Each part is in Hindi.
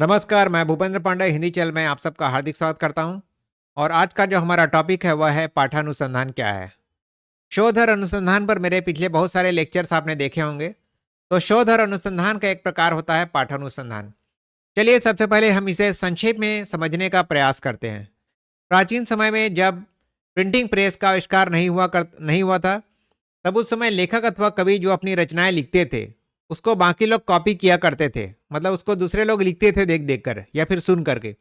नमस्कार, मैं भूपेंद्र पांडे हिंदी चैनल में आप सबका हार्दिक स्वागत करता हूं। और आज का जो हमारा टॉपिक है वह है पाठानुसंधान क्या है। शोध और अनुसंधान पर मेरे पिछले बहुत सारे लेक्चर्स आपने देखे होंगे। तो शोध और अनुसंधान का एक प्रकार होता है पाठानुसंधान। चलिए सबसे पहले हम इसे संक्षेप में समझने का प्रयास करते हैं। प्राचीन समय में जब प्रिंटिंग प्रेस का आविष्कार नहीं हुआ था, तब उस समय लेखक अथवा कवि जो अपनी रचनाएं लिखते थे उसको बाकी लोग कॉपी किया करते थे। मतलब उसको दूसरे लोग लिखते थे देख देख कर या फिर सुन करके।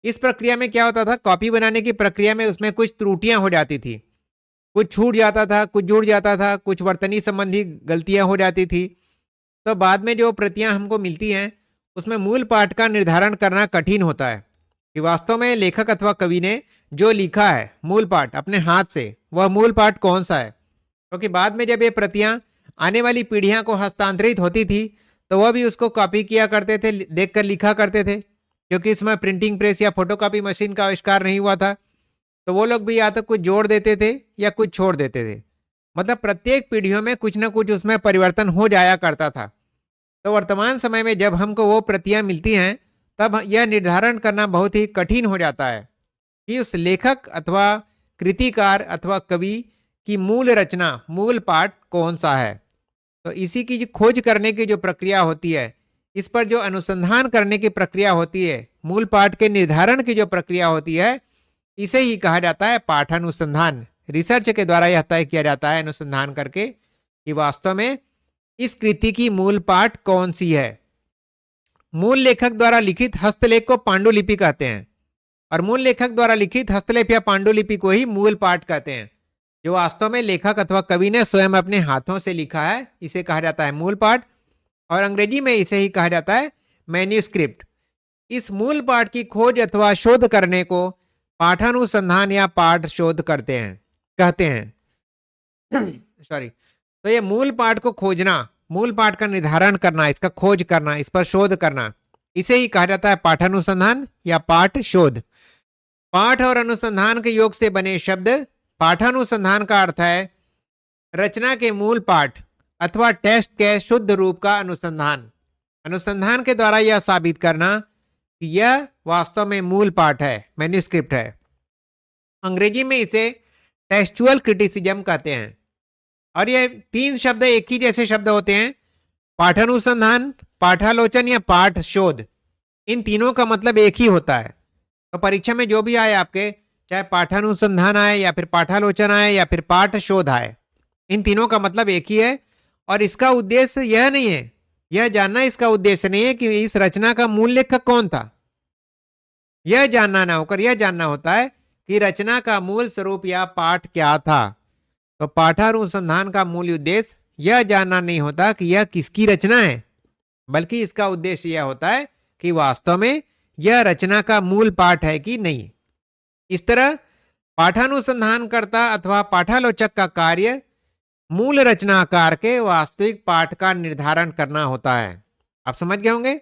इस प्रक्रिया में क्या होता था, कॉपी बनाने की प्रक्रिया में उसमें कुछ त्रुटियां हो जाती थी, कुछ छूट जाता था, कुछ जुड़ जाता था, कुछ वर्तनी संबंधी गलतियां हो जाती थी। तो बाद में जो प्रतियां हमको मिलती हैं उसमें मूल पाठ का निर्धारण करना कठिन होता है कि वास्तव में लेखक अथवा कवि ने जो लिखा है मूल पाठ अपने हाथ से, वह मूल पाठ कौन सा है। क्योंकि बाद में जब ये प्रतियां आने वाली पीढ़ियां को हस्तांतरित होती थी तो वह भी उसको कॉपी किया करते थे, देखकर लिखा करते थे। क्योंकि इसमें प्रिंटिंग प्रेस या फोटोकॉपी मशीन का आविष्कार नहीं हुआ था, तो वो लोग भी या तो कुछ जोड़ देते थे या कुछ छोड़ देते थे। मतलब प्रत्येक पीढ़ियों में कुछ ना कुछ उसमें परिवर्तन हो जाया करता था। तो वर्तमान समय में जब हमको वो प्रतियां मिलती हैं तब यह निर्धारण करना बहुत ही कठिन हो जाता है कि उस लेखक अथवा कृतिकार अथवा कवि की मूल रचना, मूल पाठ कौन सा है। तो इसी की जो खोज करने की जो प्रक्रिया होती है, इस पर जो अनुसंधान करने की प्रक्रिया होती है, मूल पाठ के निर्धारण की जो प्रक्रिया होती है, इसे ही कहा जाता है पाठानुसंधान। रिसर्च के द्वारा यह तय किया जाता है अनुसंधान करके कि वास्तव में इस कृति की मूल पाठ कौन सी है। मूल लेखक द्वारा लिखित हस्तलेख को पांडुलिपि कहते हैं और मूल लेखक द्वारा लिखित हस्तलेख या पांडुलिपि को ही मूल पाठ कहते हैं। जो वास्तव में लेखक अथवा कवि ने स्वयं अपने हाथों से लिखा है, इसे कहा जाता है मूल पाठ। और अंग्रेजी में इसे ही कहा जाता है मैन्युस्क्रिप्ट। इस मूल पाठ की खोज अथवा शोध करने को पाठानुसंधान या पाठ शोध कहते हैं। सॉरी। तो ये मूल पाठ को खोजना, मूल पाठ का निर्धारण करना, इसका खोज करना, इस पर शोध करना, इसे ही कहा जाता है पाठानुसंधान या पाठ शोध। पाठ और अनुसंधान के योग से बने शब्द पाठानुसंधान का अर्थ है रचना के मूल पाठ अथवा टेक्स्ट के शुद्ध रूप का अनुसंधान। अनुसंधान के द्वारा यह साबित करना कि यह वास्तव में मूल पाठ है, मैन्युस्क्रिप्ट है। अंग्रेजी में इसे टेक्सचुअल क्रिटिसिज्म कहते हैं। और ये तीन शब्द एक ही जैसे शब्द होते हैं, पाठानुसंधान, पाठालोचन या पाठ शोध। इन तीनों का मतलब एक ही होता है। तो परीक्षा में जो भी आए आपके, चाहे पाठानुसंधान आए या फिर पाठालोचन आए या फिर पाठ शोध आए, इन तीनों का मतलब एक ही है। और इसका उद्देश्य यह नहीं है, यह जानना इसका उद्देश्य नहीं है कि इस रचना का मूल लेखक कौन था। यह जानना ना होकर यह जानना होता है कि रचना का मूल स्वरूप या पाठ क्या था। तो पाठानुसंधान का मूल उद्देश्य यह जानना नहीं होता कि यह किसकी रचना है, बल्कि इसका उद्देश्य यह होता है कि वास्तव में यह रचना का मूल पाठ है कि नहीं। इस तरह पाठानुसंधानकर्ता अथवा पाठालोचक का कार्य मूल रचनाकार के वास्तविक पाठ का निर्धारण करना होता है। आप समझ गए होंगे,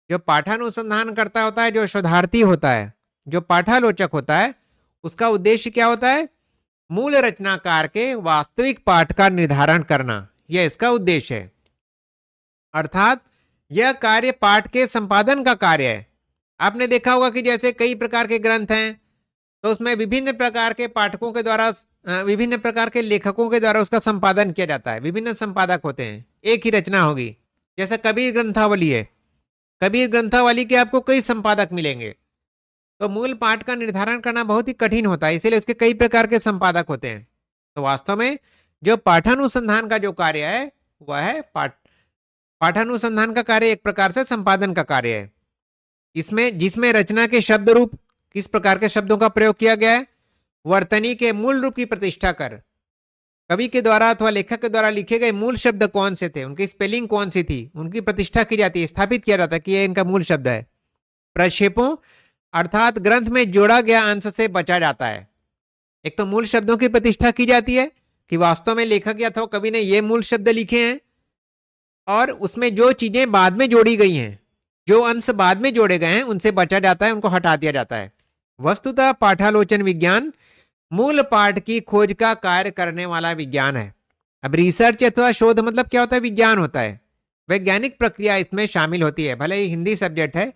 जो पाठानुसंधान करता होता है, जो शोधार्थी होता है, जो पाठालोचक होता है, उसका उद्देश्य क्या होता है, मूल रचनाकार के वास्तविक पाठ का निर्धारण करना, यह इसका उद्देश्य है। अर्थात यह कार्य पाठ के संपादन का कार्य है। आपने देखा होगा कि जैसे कई प्रकार के ग्रंथ हैं, तो उसमें विभिन्न प्रकार के पाठकों के द्वारा, विभिन्न प्रकार के लेखकों के द्वारा उसका संपादन किया जाता है। विभिन्न संपादक होते हैं, एक ही रचना होगी। जैसे कबीर ग्रंथावली है, कबीर ग्रंथावली के आपको कई संपादक मिलेंगे। तो मूल पाठ का निर्धारण करना बहुत ही कठिन होता है, इसीलिए उसके कई प्रकार के संपादक होते हैं। तो वास्तव में जो पाठानुसंधान का जो कार्य है वह है पाठानुसंधान का कार्य एक प्रकार से संपादन का कार्य है। इसमें जिसमें रचना के शब्द रूप, किस प्रकार के शब्दों का प्रयोग किया गया है, वर्तनी के मूल रूप की प्रतिष्ठा कर, कवि के द्वारा अथवा लेखक के द्वारा लिखे गए मूल शब्द कौन से थे, उनकी स्पेलिंग कौन सी थी, उनकी प्रतिष्ठा की जाती है, स्थापित किया जाता है कि यह इनका मूल शब्द है। प्रक्षेपों अर्थात ग्रंथ में जोड़ा गया अंश से बचा जाता है। एक तो मूल शब्दों की प्रतिष्ठा की जाती है कि वास्तव में लेखक या अथवा कवि ने ये मूल शब्द लिखे हैं, और उसमें जो चीजें बाद में जोड़ी गई हैं, जो अंश बाद में जोड़े गए हैं, उनसे बचा जाता है, उनको हटा दिया जाता है। वस्तुतः पाठालोचन विज्ञान मूल पाठ की खोज का कार्य करने वाला विज्ञान है। अब रिसर्च अथवा शोध मतलब क्या होता है, विज्ञान होता है, वैज्ञानिक प्रक्रिया इसमें शामिल होती है। भले ही हिंदी सब्जेक्ट है,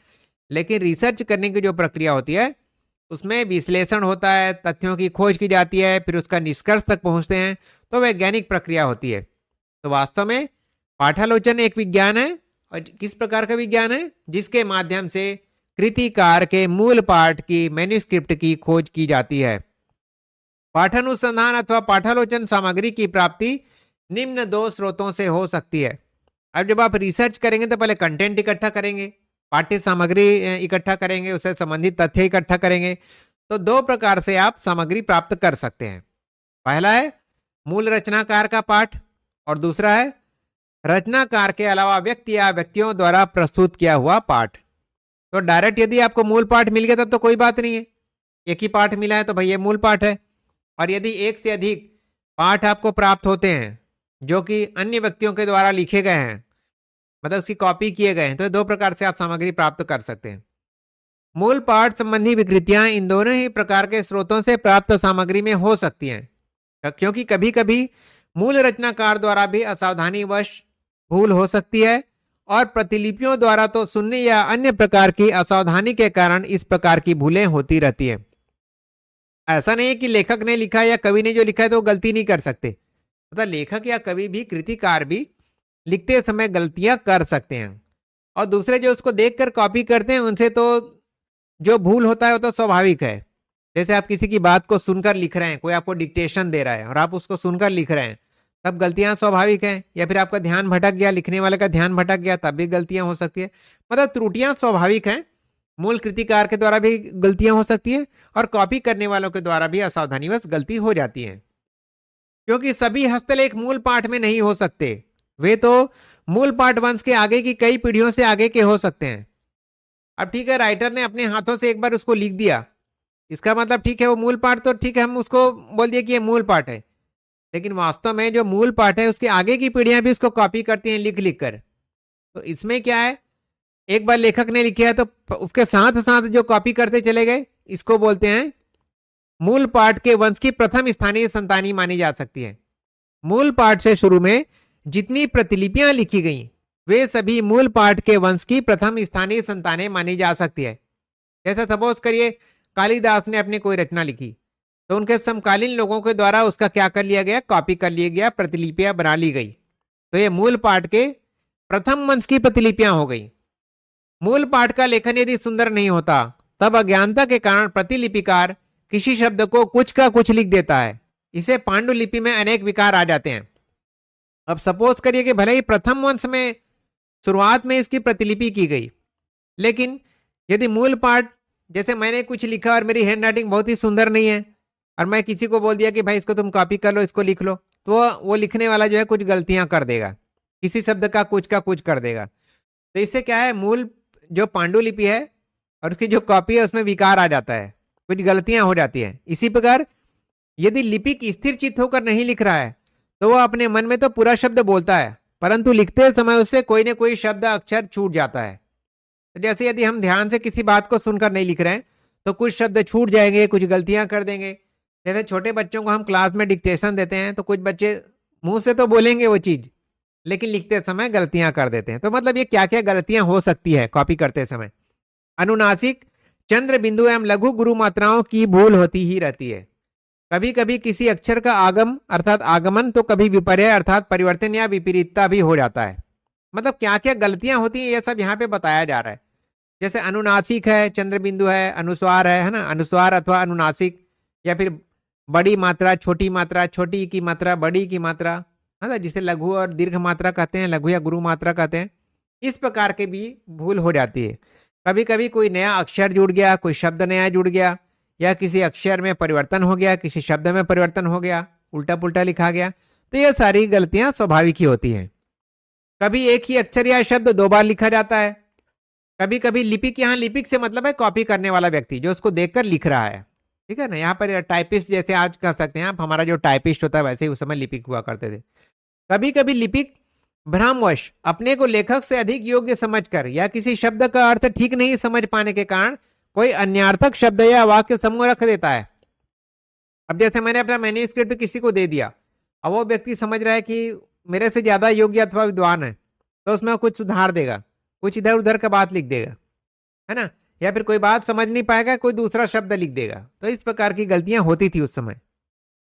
लेकिन रिसर्च करने की जो प्रक्रिया होती है उसमें विश्लेषण होता है, तथ्यों की खोज की जाती है, फिर उसका निष्कर्ष तक पहुंचते हैं, तो वैज्ञानिक प्रक्रिया होती है। तो वास्तव में पाठालोचन एक विज्ञान है। और किस प्रकार का विज्ञान है? जिसके माध्यम से कृतिकार के मूल पाठ की मैन्युस्क्रिप्ट की खोज की जाती है। पाठानुसंधान अथवा पाठालोचन सामग्री की प्राप्ति निम्न दो स्रोतों से हो सकती है। अब जब आप रिसर्च करेंगे तो पहले कंटेंट इकट्ठा करेंगे, पाठ्य सामग्री इकट्ठा करेंगे, उससे संबंधित तथ्य इकट्ठा करेंगे। तो दो प्रकार से आप सामग्री प्राप्त कर सकते हैं। पहला है मूल रचनाकार का पाठ, और दूसरा है रचनाकार के अलावा व्यक्ति या व्यक्तियों द्वारा प्रस्तुत किया हुआ पाठ। तो डायरेक्ट यदि आपको मूल पाठ मिल गया तब तो कोई बात नहीं है, एक ही पाठ मिला है तो भाई ये मूल पाठ है। और यदि एक से अधिक पाठ आपको प्राप्त होते हैं जो कि अन्य व्यक्तियों के द्वारा लिखे गए हैं, मतलब उसकी कॉपी किए गए हैं, तो दो प्रकार से आप सामग्री प्राप्त कर सकते हैं। मूल पाठ संबंधी विकृतियां इन दोनों ही प्रकार के स्रोतों से प्राप्त सामग्री में हो सकती हैं, क्योंकि कभी कभी मूल रचनाकार द्वारा भी असावधानीवश भूल हो सकती है, और प्रतिलिपियों द्वारा तो सुनने या अन्य प्रकार की असावधानी के कारण इस प्रकार की भूलें होती रहती हैं। ऐसा नहीं है कि लेखक ने लिखा या कवि ने जो लिखा है तो वो गलती नहीं कर सकते, मतलब लेखक या कवि भी, कृतिकार भी लिखते समय गलतियां कर सकते हैं। और दूसरे जो उसको देखकर कॉपी करते हैं उनसे तो जो भूल होता है वो तो स्वाभाविक है। जैसे आप किसी की बात को सुनकर लिख रहे हैं, कोई आपको डिक्टेशन दे रहा है और आप उसको सुनकर लिख रहे हैं, तब गलतियां स्वाभाविक हैं। या फिर आपका ध्यान भटक गया, लिखने वाले का ध्यान भटक गया, तब भी गलतियां हो सकती है। मतलब त्रुटियां स्वाभाविक हैं। मूल कृतिकार के द्वारा भी गलतियां हो सकती है और कॉपी करने वालों के द्वारा भी असावधानीवश गलती हो जाती है, क्योंकि सभी हस्तलेख मूल पाठ में नहीं हो सकते। वे तो मूल पाठ वंश के आगे की कई पीढ़ियों से आगे के हो सकते हैं। अब ठीक है, राइटर ने अपने हाथों से एक बार उसको लिख दिया, इसका मतलब ठीक है वो मूल पाठ, तो ठीक है हम उसको बोल दिए कि ये मूल पाठ है। लेकिन वास्तव में जो मूल पाठ है उसके आगे की पीढ़ियां भी उसको कॉपी करती हैं लिख लिख कर। तो इसमें क्या है, एक बार लेखक ने लिखा है तो उसके साथ साथ जो कॉपी करते चले गए, इसको बोलते हैं मूल पाठ के वंश की प्रथम स्थानीय संतानी मानी जा सकती है। मूल पाठ से शुरू में जितनी प्रतिलिपियां लिखी गई वे सभी मूल पाठ के वंश की प्रथम स्थानीय संतानें मानी जा सकती है। जैसे सपोज करिए कालिदास ने अपनी कोई रचना लिखी, तो उनके समकालीन लोगों के द्वारा उसका क्या कर लिया गया, कॉपी कर लिया गया, प्रतिलिपियां बना ली गई। तो ये मूल पाठ के प्रथम वंश की प्रतिलिपियां हो गई। मूल पाठ का लेखन यदि सुंदर नहीं होता तब अज्ञानता के कारण प्रतिलिपिकार किसी शब्द को कुछ का कुछ लिख देता है। इसे पांडुलिपि में अनेक विकार आ जाते हैं। अब सपोज करिए कि भले ही प्रथम वंश में शुरुआत में इसकी प्रतिलिपि की गई, लेकिन यदि मूल पाठ, जैसे मैंने कुछ लिखा और मेरी हैंड राइटिंग बहुत ही सुंदर नहीं है और मैं किसी को बोल दिया कि भाई इसको तुम कॉपी कर लो, इसको लिख लो, तो वो लिखने वाला जो है कुछ गलतियां कर देगा, किसी शब्द का कुछ कर देगा। तो इससे क्या है, मूल जो पांडुलिपि है और उसकी जो कॉपी है उसमें विकार आ जाता है, कुछ गलतियां हो जाती है। इसी प्रकार यदि लिपिक स्थिर चित्त होकर नहीं लिख रहा है तो वह अपने मन में तो पूरा शब्द बोलता है, परंतु लिखते समय उससे कोई ना कोई शब्द अक्षर छूट जाता है। तो जैसे यदि हम ध्यान से किसी बात को सुनकर नहीं लिख रहे हैं तो कुछ शब्द छूट जाएंगे, कुछ गलतियां कर देंगे। जैसे छोटे बच्चों को हम क्लास में डिक्टेशन देते हैं तो कुछ बच्चे मुंह से तो बोलेंगे वो चीज, लेकिन लिखते समय गलतियां कर देते हैं। तो मतलब ये क्या क्या गलतियां हो सकती है कॉपी करते समय। अनुनासिक, चंद्र बिंदु एवं लघु गुरु मात्राओं की भूल होती ही रहती है। कभी कभी किसी अक्षर का आगम अर्थात आगमन, तो कभी विपर्य अर्थात परिवर्तन या विपरीतता भी हो जाता है। मतलब क्या क्या गलतियां होती हैं ये सब यहाँ पे बताया जा रहा है। जैसे अनुनासिक है, चंद्र बिंदु है, अनुस्वार है ना, अनुस्वार अथवा अनुनासिक, या फिर बड़ी मात्रा, छोटी मात्रा, छोटी की मात्रा, बड़ी की मात्रा, है ना, जिसे लघु और दीर्घ मात्रा कहते हैं, लघु या गुरु मात्रा कहते हैं। इस प्रकार के भी भूल हो जाती है। कभी कभी कोई नया अक्षर जुड़ गया, कोई शब्द नया जुड़ गया, या किसी अक्षर में परिवर्तन हो गया, किसी शब्द में परिवर्तन हो गया, उल्टा पुल्टा लिखा गया, तो ये सारी गलतियां स्वाभाविक ही होती हैं। कभी एक ही अक्षर या शब्द दो बार लिखा जाता है। कभी कभी लिपिक, यहाँ लिपिक से मतलब है कॉपी करने वाला व्यक्ति जो उसको देखकर लिख रहा है, ठीक है ना। यहाँ पर टाइपिस्ट जैसे आज कह सकते हैं आप, हमारा जो टाइपिस्ट होता है वैसे ही उस समय लिपिक हुआ करते थे। कभी कभी लिपिक भ्रमवश अपने को लेखक से अधिक योग्य समझकर या किसी शब्द का अर्थ ठीक नहीं समझ पाने के कारण कोई अन्यार्थक शब्द या वाक्य समूह रख देता है। अब जैसे मैंने अपना मैन्युस्क्रिप्ट किसी को दे दिया, अब वो व्यक्ति समझ रहा है कि मेरे से ज्यादा योग्य अथवा विद्वान है, तो उसमें कुछ सुधार देगा, कुछ इधर उधर का बात लिख देगा, है ना। या फिर कोई बात समझ नहीं पाएगा, कोई दूसरा शब्द लिख देगा। तो इस प्रकार की गलतियां होती थी उस समय।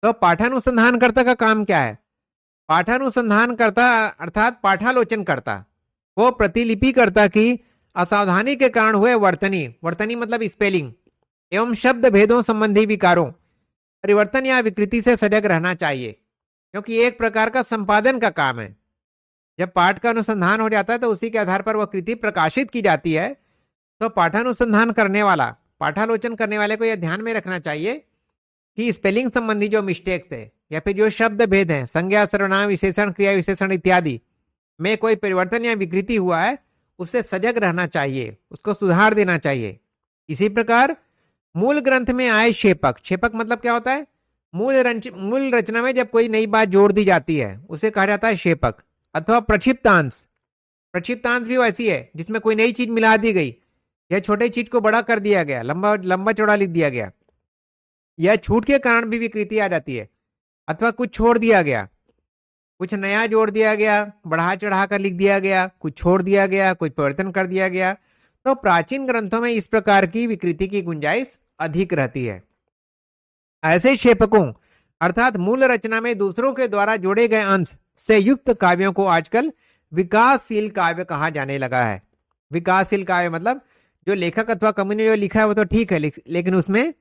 तो पाठानुसंधानकर्ता का काम क्या है? पाठानुसंधानकर्ता अर्थात पाठालोचनकर्ता वो प्रतिलिपिकर्ता की असावधानी के कारण हुए वर्तनी, वर्तनी मतलब स्पेलिंग एवं शब्द भेदों संबंधी विकारों, परिवर्तन या विकृति से सजग रहना चाहिए, क्योंकि एक प्रकार का संपादन का काम है। जब पाठ का अनुसंधान हो जाता है तो उसी के आधार पर वह कृति प्रकाशित की जाती है। तो पाठानुसंधान करने वाला, पाठालोचन करने वाले को यह ध्यान में रखना चाहिए कि स्पेलिंग संबंधी जो मिस्टेक्स है या फिर जो शब्द भेद है, संज्ञा सर्वनाम विशेषण क्रिया विशेषण इत्यादि में कोई परिवर्तन या विकृति हुआ है, उससे सजग रहना चाहिए, उसको सुधार देना चाहिए। इसी प्रकार मूल ग्रंथ में आए शेपक, शेपक मतलब क्या होता है? मूल रचना में जब कोई नई बात जोड़ दी जाती है उसे कहा जाता है शेपक। अथवा प्रक्षिप्तांश, प्रक्षिप्तांश भी वैसी है जिसमें कोई नई चीज मिला दी गई, या छोटे चीज को बड़ा कर दिया गया, लंबा लंबा चौड़ा लिख दिया गया, या छूट के कारण भी विकृति आ जाती है। अथवा कुछ छोड़ दिया गया, कुछ नया जोड़ दिया गया, बढ़ा चढ़ा कर लिख दिया गया, कुछ छोड़ दिया गया, कुछ परिवर्तन कर दिया गया। तो प्राचीन ग्रंथों में इस प्रकार की विकृति की गुंजाइश अधिक रहती है। ऐसे शेपकों अर्थात मूल रचना में दूसरों के द्वारा जोड़े गए अंश से युक्त काव्यों को आजकल विकासशील काव्य कहा जाने लगा है। विकासशील काव्य मतलब जो लेखक अथवा कवि ने जो लिखा है वो तो ठीक है, लेकिन उसमें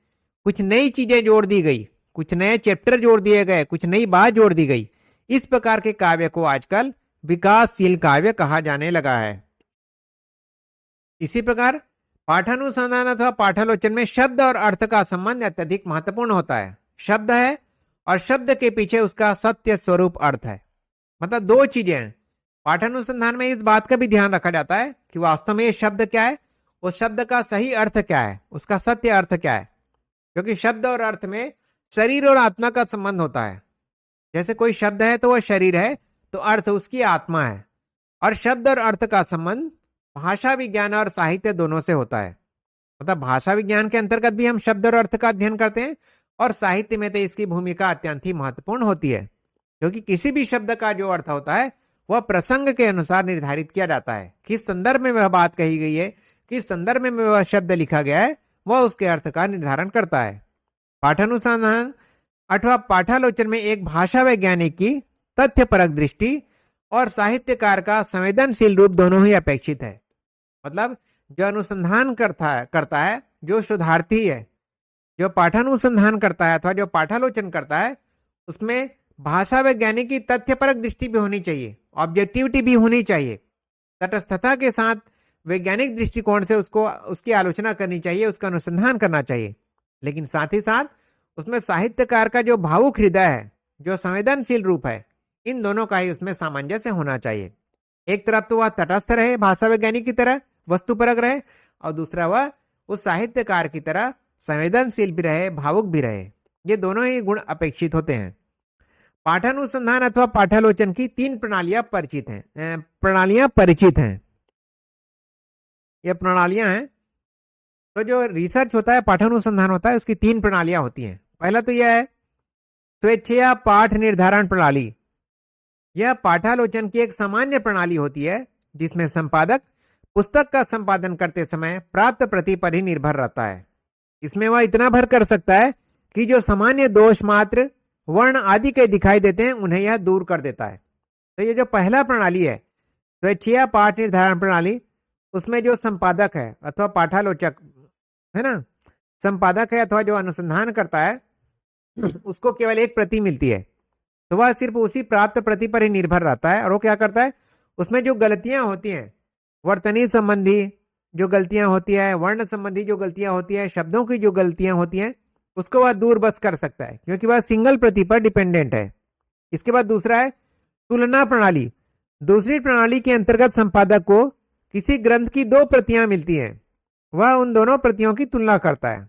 कुछ नई चीजें जोड़ दी गई, कुछ नए चैप्टर जोड़ दिए गए, कुछ नई बात जोड़ दी गई। इस प्रकार के काव्य को आजकल विकासशील काव्य कहा जाने लगा है। इसी प्रकार पाठानुसंधान अथवा पाठालोचन में शब्द और अर्थ का संबंध अत्यधिक महत्वपूर्ण होता है। शब्द है और शब्द के पीछे उसका सत्य स्वरूप अर्थ है, मतलब दो चीजें हैं। पाठानुसंधान में इस बात का भी ध्यान रखा जाता है कि वास्तव में ये शब्द क्या है, उस शब्द का सही अर्थ क्या है, उसका सत्य अर्थ क्या है। क्योंकि शब्द और अर्थ में शरीर और आत्मा का संबंध होता है। जैसे कोई शब्द है तो वह शरीर है, तो अर्थ उसकी आत्मा है। और शब्द और अर्थ का संबंध भाषा विज्ञान और साहित्य दोनों से होता है। मतलब भाषा विज्ञान के अंतर्गत भी हम शब्द और अर्थ का अध्ययन करते हैं, और साहित्य में तो इसकी भूमिका अत्यंत ही महत्वपूर्ण होती है, क्योंकि किसी भी शब्द का जो अर्थ होता है वह प्रसंग के अनुसार निर्धारित किया जाता है। किस संदर्भ में वह बात कही गई है, किस संदर्भ में वह शब्द लिखा गया है, वह उसके अर्थ का निर्धारण करता है। पाठानुसंधान अथवा पाठालोचन में एक भाषा वैज्ञानिक की तथ्यपरक दृष्टि और साहित्यकार का संवेदनशील रूप दोनों ही अपेक्षित है। मतलब जो अनुसंधान करता है जो शोधार्थी है, जो पाठानुसंधान करता है अथवा जो पाठालोचन करता है, उसमें भाषा वैज्ञानिक की तथ्यपरक दृष्टि भी होनी चाहिए, ऑब्जेक्टिविटी भी होनी चाहिए। तटस्थता के साथ वैज्ञानिक दृष्टिकोण से उसकी आलोचना करनी चाहिए, उसका अनुसंधान करना चाहिए। लेकिन साथ ही साथ उसमें साहित्यकार का जो भावुक हृदय है, जो संवेदनशील रूप है, इन दोनों का ही उसमें सामंजस्य होना चाहिए। एक तरफ तो वह तटस्थ रहे, भाषा वैज्ञानिक की तरह वस्तुपरक रहे, और दूसरा वह उस साहित्यकार की तरह संवेदनशील भी रहे, भावुक भी रहे। ये दोनों ही गुण अपेक्षित होते हैं। पाठानुसंधान अथवा पाठालोचन की तीन प्रणालियां परिचित हैं। ये प्रणालियां हैं। तो जो रिसर्च होता है, पाठानुसंधान होता है, उसकी तीन प्रणालियां होती हैं। पहला तो यह है स्वेच्छया पाठ निर्धारण प्रणाली। यह पाठालोचन की एक सामान्य प्रणाली होती है जिसमें संपादक पुस्तक का संपादन करते समय प्राप्त प्रति पर ही निर्भर रहता है। इसमें वह इतना भर कर सकता है कि जो सामान्य दोष मात्र वर्ण आदि के दिखाई देते हैं उन्हें यह दूर कर देता है। तो ये जो पहला प्रणाली है स्वेच्छया पाठ निर्धारण प्रणाली, उसमें जो संपादक है अथवा पाठालोचक है ना, संपादक है अथवा जो अनुसंधान करता है, उसको केवल एक प्रति मिलती है। तो वह सिर्फ उसी प्राप्त प्रति पर ही निर्भर रहता है। और वो क्या करता है, उसमें जो गलतियां होती हैं, वर्तनी संबंधी जो गलतियां होती है, वर्ण संबंधी जो गलतियां होती है, शब्दों की जो गलतियां होती हैं, उसको वह दूर बस कर सकता है, क्योंकि वह सिंगल प्रति पर डिपेंडेंट है। इसके बाद दूसरा है तुलना प्रणाली। दूसरी प्रणाली के अंतर्गत संपादक को किसी ग्रंथ की दो प्रतियां मिलती हैं, वह उन दोनों प्रतियों की तुलना करता है।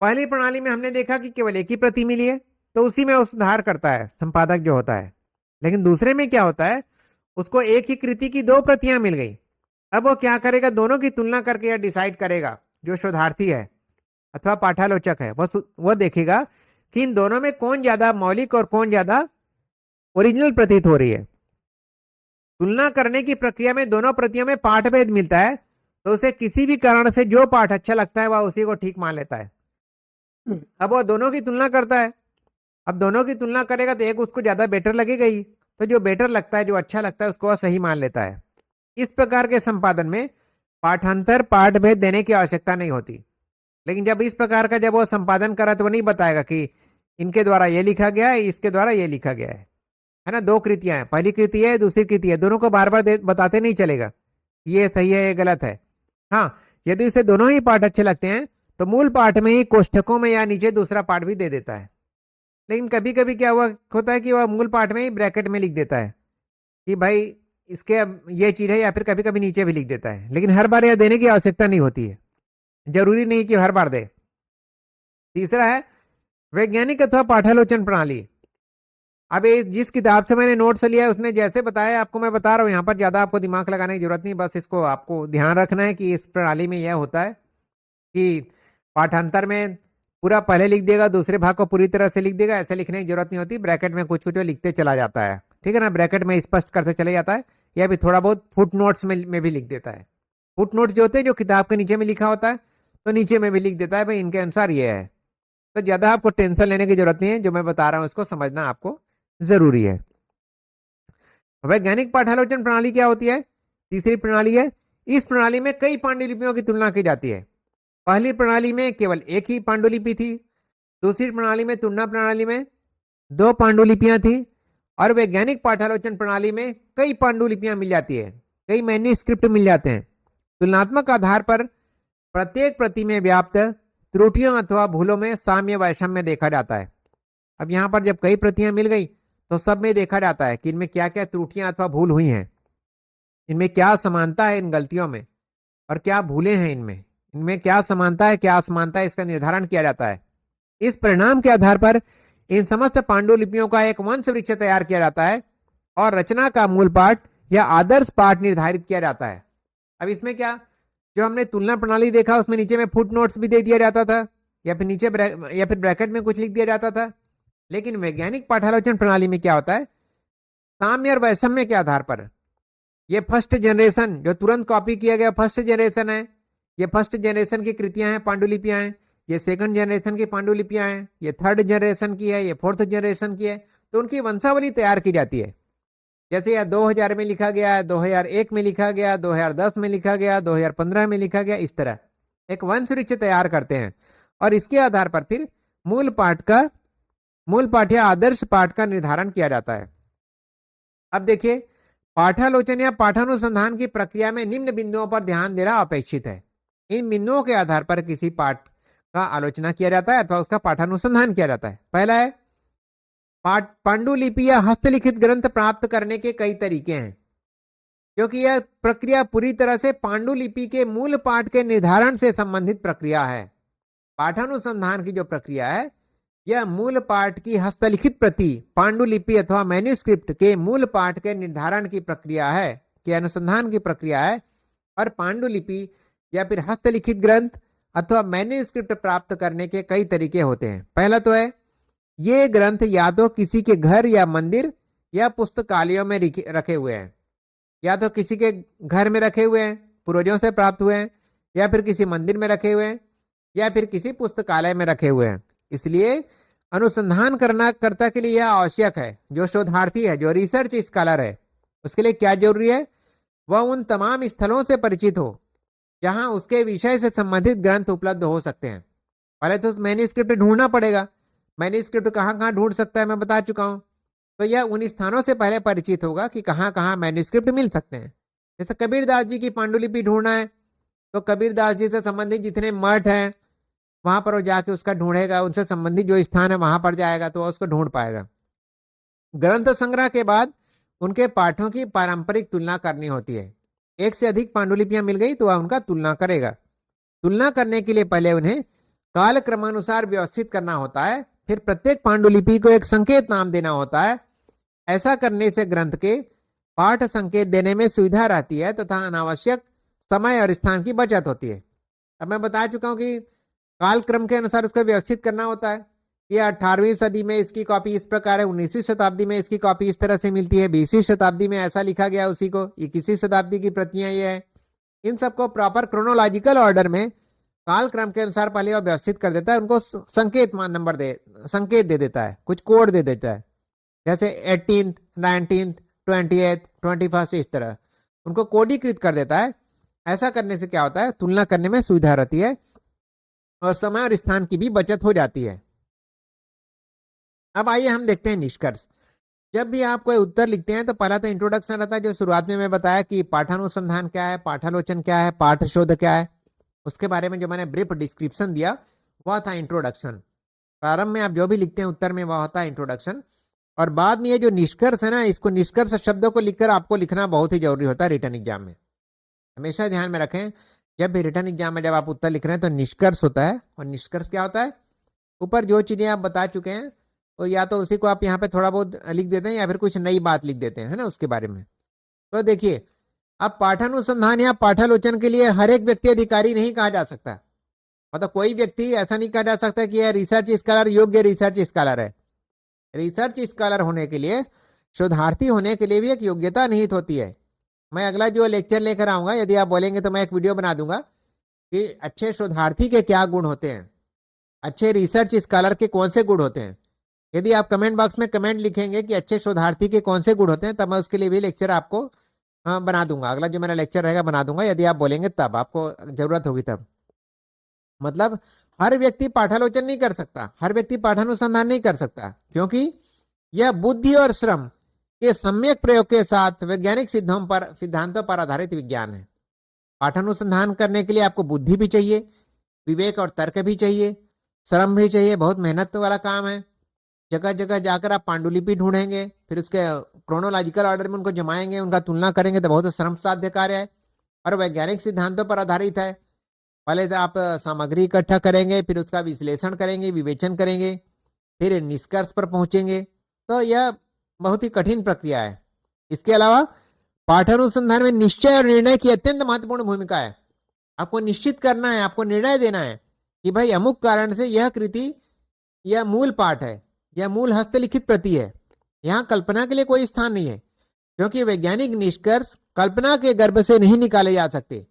पहली प्रणाली में हमने देखा कि केवल एक ही प्रति मिली है, तो उसी में वो सुधार करता है संपादक जो होता है। लेकिन दूसरे में क्या होता है, उसको एक ही कृति की दो प्रतियां मिल गई। अब वो क्या करेगा, दोनों की तुलना करके यह डिसाइड करेगा, जो शोधार्थी है अथवा पाठालोचक है वह देखेगा कि इन दोनों में कौन ज्यादा मौलिक और कौन ज्यादा ओरिजिनल प्रतीत हो रही है। तुलना करने की प्रक्रिया में दोनों प्रतियों में पाठभेद मिलता है, तो उसे किसी भी कारण से जो पाठ अच्छा लगता है वह उसी को ठीक मान लेता है। अब वह दोनों की तुलना करता है। अब दोनों की तुलना करेगा तो एक उसको ज्यादा बेटर लगेगा ही, तो जो बेटर लगता है, जो अच्छा लगता है, उसको वह सही मान लेता है। इस प्रकार के संपादन में पाठांतर पाठ भेद देने की आवश्यकता नहीं होती। लेकिन जब इस प्रकार का जब वो संपादन करा तो वो नहीं बताएगा कि इनके द्वारा ये लिखा गया है, इसके द्वारा ये लिखा गया है ना। दो कृतियां हैं, पहली कृति है, दूसरी कृति है, दोनों को बार बार बताते नहीं चलेगा ये सही है ये गलत है। हाँ, यदि उसे दोनों ही पाठ अच्छे लगते हैं तो मूल पाठ में ही कोष्ठकों में या नीचे दूसरा पाठ भी दे देता है। लेकिन कभी कभी क्या हुआ होता है कि वह मूल पाठ में ही ब्रैकेट में लिख देता है कि भाई इसके ये चीज है, या फिर कभी कभी नीचे भी लिख देता है। लेकिन हर बार यह देने की आवश्यकता नहीं होती है, जरूरी नहीं कि हर बार दे। तीसरा है वैज्ञानिक अथवा पाठालोचन प्रणाली। अब ये जिस किताब से मैंने नोट्स लिया है उसने जैसे बताया आपको मैं बता रहा हूँ, यहाँ पर ज्यादा आपको दिमाग लगाने की जरूरत नहीं, बस इसको आपको ध्यान रखना है कि इस प्रणाली में यह होता है कि पाठांतर में पूरा पहले लिख देगा, दूसरे भाग को पूरी तरह से लिख देगा, ऐसे लिखने की जरूरत नहीं होती। ब्रैकेट में कुछ कुछ लिखते चला जाता है, ठीक है ना, ब्रैकेट में स्पष्ट करते चले जाता है, या भी थोड़ा बहुत फुट नोट्स में भी लिख देता है। फुट नोट्स जो होते हैं जो किताब के नीचे में लिखा होता है, तो नीचे में भी लिख देता है भाई इनके अनुसार ये है। तो ज्यादा आपको टेंशन लेने की जरूरत नहीं है, जो मैं बता रहा हूं उसको समझना आपको जरूरी है। वैज्ञानिक पाठालोचन प्रणाली क्या होती है? तीसरी प्रणाली है। इस प्रणाली में कई पांडुलिपियों की तुलना की जाती है। पहली प्रणाली में केवल एक ही पांडुलिपि थी, दूसरी प्रणाली में तुलना प्रणाली में 2 पांडुलिपियां थी, और वैज्ञानिक पाठालोचन प्रणाली में कई पांडुलिपियां मिल जाती है, कई मैन्युस्क्रिप्ट मिल जाते हैं। तुलनात्मक आधार पर प्रत्येक प्रति में व्याप्त त्रुटियों अथवा भूलों में साम्य वैषम्य देखा जाता है। अब यहाँ पर जब कई प्रतियां मिल गई तो सब में देखा जाता है कि इनमें क्या क्या त्रुटियां अथवा भूल हुई हैं, इनमें क्या समानता है इन गलतियों में, और क्या भूलें हैं इनमें, इनमें क्या समानता है क्या असमानता है, इसका निर्धारण किया जाता है। इस परिणाम के आधार पर इन समस्त पांडुलिपियों का एक वंश वृक्ष तैयार किया जाता है और रचना का मूल पाठ या आदर्श पाठ निर्धारित किया जाता है। अब इसमें क्या, जो हमने तुलना प्रणाली देखा उसमें नीचे में फुट नोट्स भी दे दिया जाता था, या फिर नीचे या फिर ब्रैकेट में कुछ लिख दिया जाता था। लेकिन वैज्ञानिक पाठालोचन प्रणाली में क्या होता है, साम्य और वैषम्य के आधार पर ये फर्स्ट जनरेशन जो तुरंत कॉपी किया गया फर्स्ट जनरेशन है, ये फर्स्ट जनरेशन की कृतियां हैं, पांडुलिपियां हैं। ये सेकंड जनरेशन की पांडुलिपियां हैं, ये थर्ड जनरेशन की है, ये फोर्थ जनरेशन की है। तो उनकी वंशावली तैयार की जाती है। जैसे यह 2000 में लिखा गया, 2001 में लिखा गया, 2010 में लिखा गया, 2015 में लिखा गया, इस तरह एक वंश वृक्ष तैयार करते हैं, और इसके आधार पर फिर मूल पाठ या आदर्श पाठ का निर्धारण किया जाता है। अब देखिए, पाठालोचन या पाठानुसंधान की प्रक्रिया में निम्न बिंदुओं पर ध्यान देना अपेक्षित है। इन बिंदुओं के आधार पर किसी पाठ का आलोचना किया जाता है अथवा उसका पाठानुसंधान किया जाता है। पहला है, पांडुलिपि या हस्तलिखित ग्रंथ प्राप्त करने के कई तरीके हैं, क्योंकि यह प्रक्रिया पूरी तरह से पांडुलिपि के मूल पाठ के निर्धारण से संबंधित प्रक्रिया है। पाठानुसंधान की जो प्रक्रिया है, यह मूल पाठ की हस्तलिखित प्रति पांडुलिपि अथवा मैन्युस्क्रिप्ट के मूल पाठ के निर्धारण की प्रक्रिया है, कि अनुसंधान की प्रक्रिया है। और पांडुलिपि या फिर हस्तलिखित ग्रंथ अथवा मैन्युस्क्रिप्ट प्राप्त करने के कई तरीके होते हैं। पहला तो है, ये ग्रंथ या तो किसी के घर या मंदिर या पुस्तकालयों में रखे हुए हैं, या तो किसी के घर में रखे हुए हैं, पूर्वजों से प्राप्त हुए हैं, या फिर किसी मंदिर में रखे हुए हैं, या फिर किसी पुस्तकालय में रखे हुए हैं। इसलिए अनुसंधान करता के लिए यह आवश्यक है, जो शोधार्थी है, जो रिसर्च स्कॉलर है, उसके लिए क्या जरूरी है, वह उन तमाम स्थलों से परिचित हो जहां उसके विषय से संबंधित ग्रंथ उपलब्ध हो सकते हैं। पहले तो उस मैन्युस्क्रिप्ट ढूंढना पड़ेगा। मैन्युस्क्रिप्ट कहाँ कहाँ ढूंढ सकता है मैं बता चुका हूं। तो यह उन स्थानों से पहले परिचित होगा कि कहाँ कहाँ मैन्युस्क्रिप्ट मिल सकते हैं। जैसे कबीरदास जी की पांडुलिपि ढूंढना है, तो कबीरदास जी से संबंधित जितने मठ हैं वहां पर वो जाके उसका ढूंढेगा, उनसे संबंधित जो स्थान है वहां पर जाएगा तो उसको ढूंढ पाएगा। ग्रंथ संग्रह के बाद उनके पाठों की पारंपरिक तुलना करनी होती है। एक से अधिक पांडुलिपियां मिल गई तो वह उनका तुलना करेगा। तुलना करने के लिए पहले उन्हें काल क्रमानुसार व्यवस्थित करना होता है, फिर प्रत्येक पांडुलिपि को एक संकेत नाम देना होता है। ऐसा करने से ग्रंथ के पाठ संकेत देने में सुविधा रहती है तथा अनावश्यक समय और स्थान की बचत होती है। अब मैं बता चुका हूं कि काल क्रम के अनुसार उसको व्यवस्थित करना होता है कि 18वीं सदी में इसकी कॉपी इस प्रकार है, 19वीं शताब्दी में इसकी कॉपी इस तरह से मिलती है, 20वीं शताब्दी में ऐसा लिखा गया उसी को, 21वीं शताब्दी की प्रतियां ये है, इन सबको प्रॉपर क्रोनोलॉजिकल ऑर्डर में कालक्रम के अनुसार पहले वो व्यवस्थित कर देता है, उनको संकेत दे देता है, कुछ कोड दे देता है, जैसे 18th, 19th, 20th, 21st, इस तरह उनको कोडीकृत कर देता है। ऐसा करने से क्या होता है, तुलना करने में सुविधा रहती है और समय और स्थान की भी बचत हो जाती है। अब आइए हम देखते हैं निष्कर्ष। जब भी आप कोई उत्तर लिखते हैं तो पहला तो इंट्रोडक्शन रहता है, जो शुरुआत में मैं बताया कि पाठानुसंधान क्या है, पाठालोचन क्या है, पाठ शोध क्या है, उसके बारे में जो मैंने ब्रीफ डिस्क्रिप्शन दिया वह था इंट्रोडक्शन। प्रारंभ में आप जो भी लिखते हैं उत्तर में वह होता है इंट्रोडक्शन, और बाद में ये जो निष्कर्ष है ना, इसको निष्कर्ष शब्दों को लिखकर आपको लिखना बहुत ही जरूरी होता है रिटर्न एग्जाम में। हमेशा ध्यान में रखें, जब भी रिटर्न एग्जाम में जब आप उत्तर लिख रहे हैं तो निष्कर्ष होता है, और निष्कर्ष क्या होता है, ऊपर जो चीजें आप बता चुके हैं तो या तो उसी को आप यहाँ पे थोड़ा बहुत लिख देते हैं या फिर कुछ नई बात लिख देते हैं, है ना, उसके बारे में। तो देखिए, अब पाठानुसंधान या पाठालोचन के लिए हर एक व्यक्ति अधिकारी नहीं कहा जा सकता। मतलब कोई व्यक्ति ऐसा नहीं कहा जा सकता कि यह रिसर्च स्कॉलर योग्य रिसर्च स्कॉलर है। रिसर्च स्कॉलर होने के लिए, शोधार्थी होने के लिए भी एक योग्यता निहित होती है। मैं अगला जो लेक्चर लेकर आऊंगा, यदि आप बोलेंगे तो मैं एक वीडियो बना दूंगा कि अच्छे शोधार्थी के क्या गुण होते हैं, अच्छे रिसर्च स्कॉलर के कौन से गुण होते हैं। यदि आप कमेंट बॉक्स में कमेंट लिखेंगे कि अच्छे शोधार्थी के कौन से गुण होते हैं, तब मैं उसके लिए भी लेक्चर आपको बना दूंगा। अगला जो मेरा लेक्चर रहेगा बना दूंगा, यदि आप बोलेंगे तब, आपको जरूरत होगी तब। मतलब हर व्यक्ति पाठालोचन नहीं कर सकता, हर व्यक्ति पाठानुसंधान नहीं कर सकता, क्योंकि यह बुद्धि और श्रम के सम्यक प्रयोग के साथ वैज्ञानिक सिद्धांतों पर आधारित विज्ञान है। पाठानुसंधान करने के लिए आपको बुद्धि भी चाहिए, विवेक और तर्क भी चाहिए, श्रम भी चाहिए, बहुत मेहनत वाला काम है। जगह जगह जाकर आप पांडुलिपि ढूंढेंगे, फिर उसके क्रोनोलॉजिकल ऑर्डर में उनको जमाएंगे, उनका तुलना करेंगे, तो बहुत श्रम साध्य कार्य है और वैज्ञानिक सिद्धांतों पर आधारित है। पहले तो आप सामग्री इकट्ठा करेंगे, फिर उसका विश्लेषण करेंगे, विवेचन करेंगे, फिर निष्कर्ष पर पहुंचेंगे। तो यह बहुत ही कठिन प्रक्रिया है। इसके अलावा पाठानुसंधान में निश्चय और निर्णय की अत्यंत महत्वपूर्ण भूमिका है। आपको निश्चित करना है, आपको निर्णय देना है कि भाई अमुक कारण से यह कृति, यह मूल पाठ है, यह मूल हस्तलिखित प्रति है, यहाँ कल्पना के लिए कोई स्थान नहीं है, क्योंकि वैज्ञानिक निष्कर्ष कल्पना के गर्भ से नहीं निकाले जा सकते।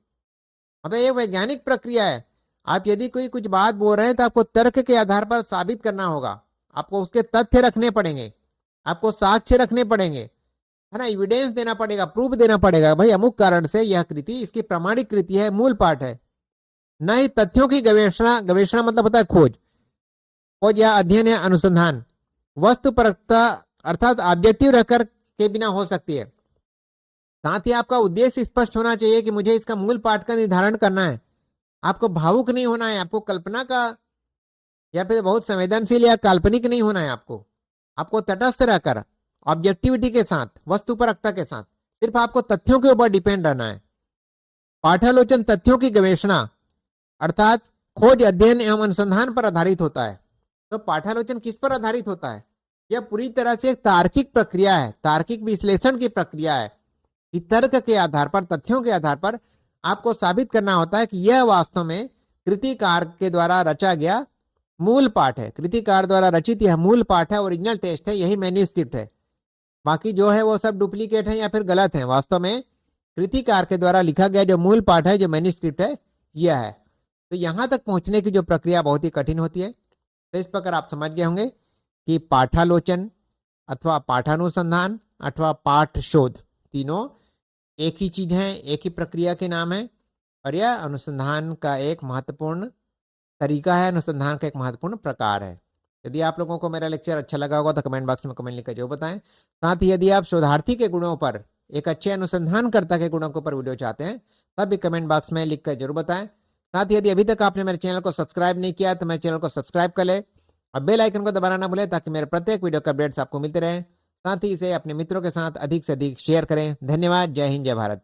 मतलब ये वैज्ञानिक प्रक्रिया है। आप यदि कोई कुछ बात बोल रहे हैं तो आपको तर्क के आधार पर साबित करना होगा, आपको उसके तथ्य रखने पड़ेंगे, आपको साक्ष्य रखने पड़ेंगे, है ना, एविडेंस देना पड़ेगा, प्रूफ देना पड़ेगा, भाई अमुक कारण से यह कृति इसकी प्रमाणिक कृति है, मूल पाठ है। न ही तथ्यों की गवेषणा, गवेषणा मतलब होता है खोज या अध्ययन या अनुसंधान वस्तुपरकता अर्थात ऑब्जेक्टिव रहकर के बिना हो सकती है। साथ ही आपका उद्देश्य स्पष्ट होना चाहिए कि मुझे इसका मूल पाठ का निर्धारण करना है। आपको भावुक नहीं होना है, आपको कल्पना का या फिर बहुत संवेदनशील या काल्पनिक नहीं होना है। आपको तटस्थ रहकर ऑब्जेक्टिविटी के साथ, वस्तुपरकता के साथ, सिर्फ आपको तथ्यों के ऊपर डिपेंड रहना है। पाठालोचन तथ्यों की गवेषणा अर्थात खोज, अध्ययन एवं अनुसंधान पर आधारित होता है। तो पाठालोचन किस पर आधारित होता है? यह पूरी तरह से एक तार्किक प्रक्रिया है, तार्किक विश्लेषण की प्रक्रिया है कि तर्क के आधार पर, तथ्यों के आधार पर आपको साबित करना होता है कि यह वास्तव में कृतिकार के द्वारा रचा गया मूल पाठ है, कृतिकार द्वारा रचित यह मूल पाठ है, ओरिजिनल टेक्स्ट है, यही मैन्युस्क्रिप्ट है। बाकी जो है वो सब डुप्लीकेट है या फिर गलत है। वास्तव में कृतिकार के द्वारा लिखा गया जो मूल पाठ है, जो मैन्युस्क्रिप्ट है, यह है। तो यहां तक पहुंचने की जो प्रक्रिया बहुत ही कठिन होती है। तो इस प्रकार आप समझ गए होंगे कि पाठालोचन अथवा पाठानुसंधान अथवा पाठ शोध तीनों एक ही चीज है, एक ही प्रक्रिया के नाम है, और यह अनुसंधान का एक महत्वपूर्ण तरीका है, अनुसंधान का एक महत्वपूर्ण प्रकार है। यदि आप लोगों को मेरा लेक्चर अच्छा लगा होगा तो कमेंट बॉक्स में कमेंट लिखकर जो बताएं। साथ ही यदि आप शोधार्थी के गुणों पर, एक अच्छे अनुसंधानकर्ता के गुणों के ऊपर वीडियो चाहते हैं, तब भी कमेंट बॉक्स में लिखकर जरूर बताएं। साथ ही यदि अभी तक आपने मेरे चैनल को सब्सक्राइब नहीं किया तो मेरे चैनल को सब्सक्राइब कर ले और बेल आइकन को दबाना ना भूलें, ताकि मेरे प्रत्येक वीडियो के अपडेट्स आपको मिलते रहें। साथ ही इसे अपने मित्रों के साथ अधिक से अधिक शेयर करें। धन्यवाद। जय हिंद, जय भारत।